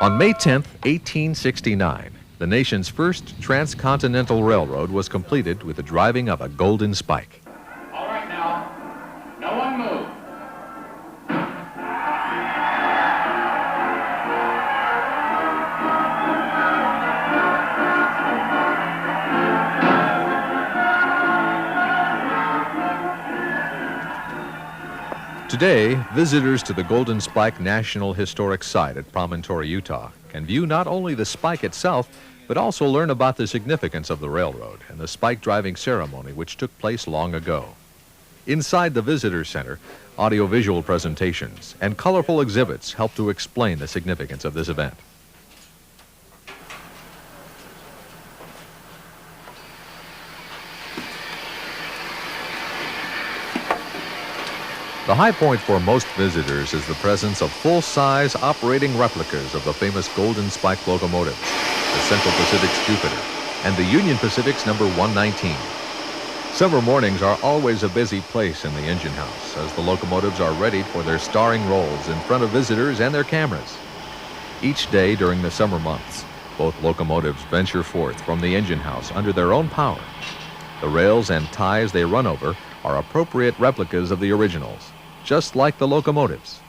On May 10, 1869, the nation's first Transcontinental Railroad was completed with the driving of a golden spike. All right now, no one move. Today, visitors to the Golden Spike National Historic Site at Promontory, Utah, can view not only the spike itself, but also learn about the significance of the railroad and the spike driving ceremony which took place long ago. Inside the visitor center, audiovisual presentations and colorful exhibits help to explain the significance of this event. The high point for most visitors is the presence of full-size operating replicas of the famous Golden Spike locomotives, the Central Pacific's Jupiter, and the Union Pacific's number 119. Summer mornings are always a busy place in the engine house as the locomotives are ready for their starring roles in front of visitors and their cameras. Each day during the summer months, both locomotives venture forth from the engine house under their own power. The rails and ties they run over are appropriate replicas of the originals, just like the locomotives.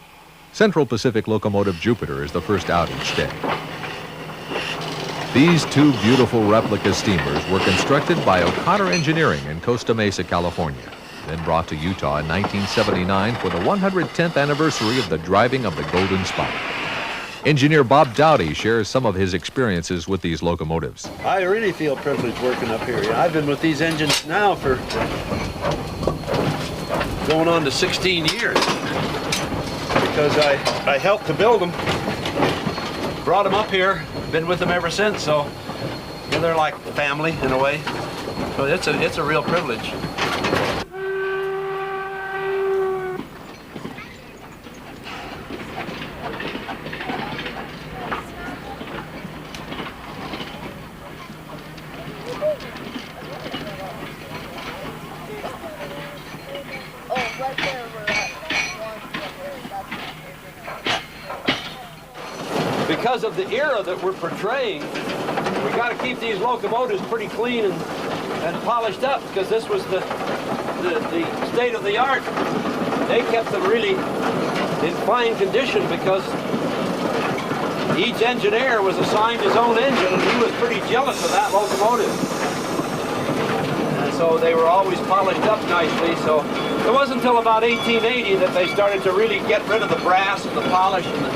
Central Pacific Locomotive Jupiter is the first out each day. These two beautiful replica steamers were constructed by O'Connor Engineering in Costa Mesa, California, then brought to Utah in 1979 for the 110th anniversary of the driving of the Golden Spike. Engineer Bob Dowdy shares some of his experiences with these locomotives. I really feel privileged working up here. I've been with these engines now for going on to 16 years because I helped to build them, brought them up here, been with them ever since, so they're like family in a way. So it's a real privilege. Because of the era that we're portraying, we got to keep these locomotives pretty clean and polished up, because this was the state of the art. They kept them really in fine condition because each engineer was assigned his own engine, and he was pretty jealous of that locomotive. And so they were always polished up nicely. So it wasn't until about 1880 that they started to really get rid of the brass and the polish and the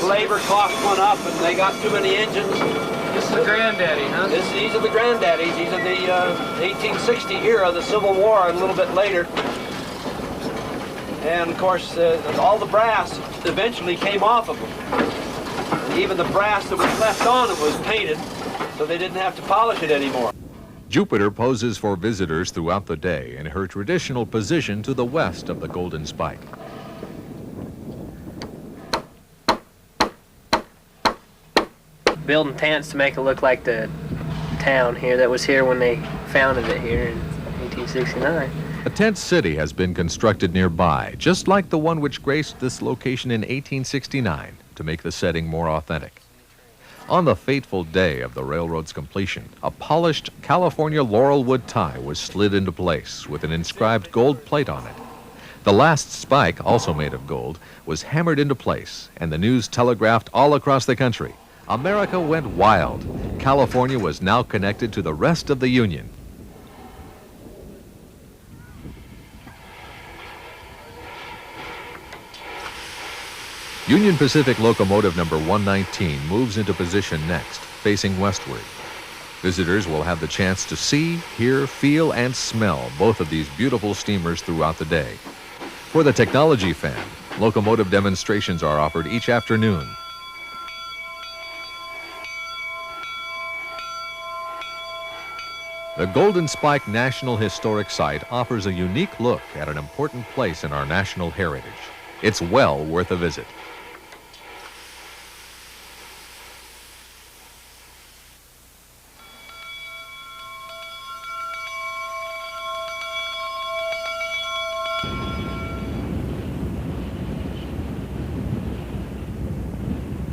labor cost went up, and they got too many engines. This is the granddaddy, huh? These are the granddaddies. These are the 1860 era, the Civil War, and a little bit later. And of course, all the brass eventually came off of them. And even the brass that was left on it was painted, so they didn't have to polish it anymore. Jupiter poses for visitors throughout the day in her traditional position to the west of the Golden Spike. Building tents to make it look like the town here that was here when they founded it here in 1869. A tent city has been constructed nearby, just like the one which graced this location in 1869, to make the setting more authentic. On the fateful day of the railroad's completion, a polished California laurelwood tie was slid into place with an inscribed gold plate on it. The last spike, also made of gold, was hammered into place, and the news telegraphed all across the country. America went wild. California was now connected to the rest of the Union. Union Pacific locomotive number 119 moves into position next, facing westward. Visitors will have the chance to see, hear, feel, and smell both of these beautiful steamers throughout the day. For the technology fan, locomotive demonstrations are offered each afternoon. The Golden Spike National Historic Site offers a unique look at an important place in our national heritage. It's well worth a visit.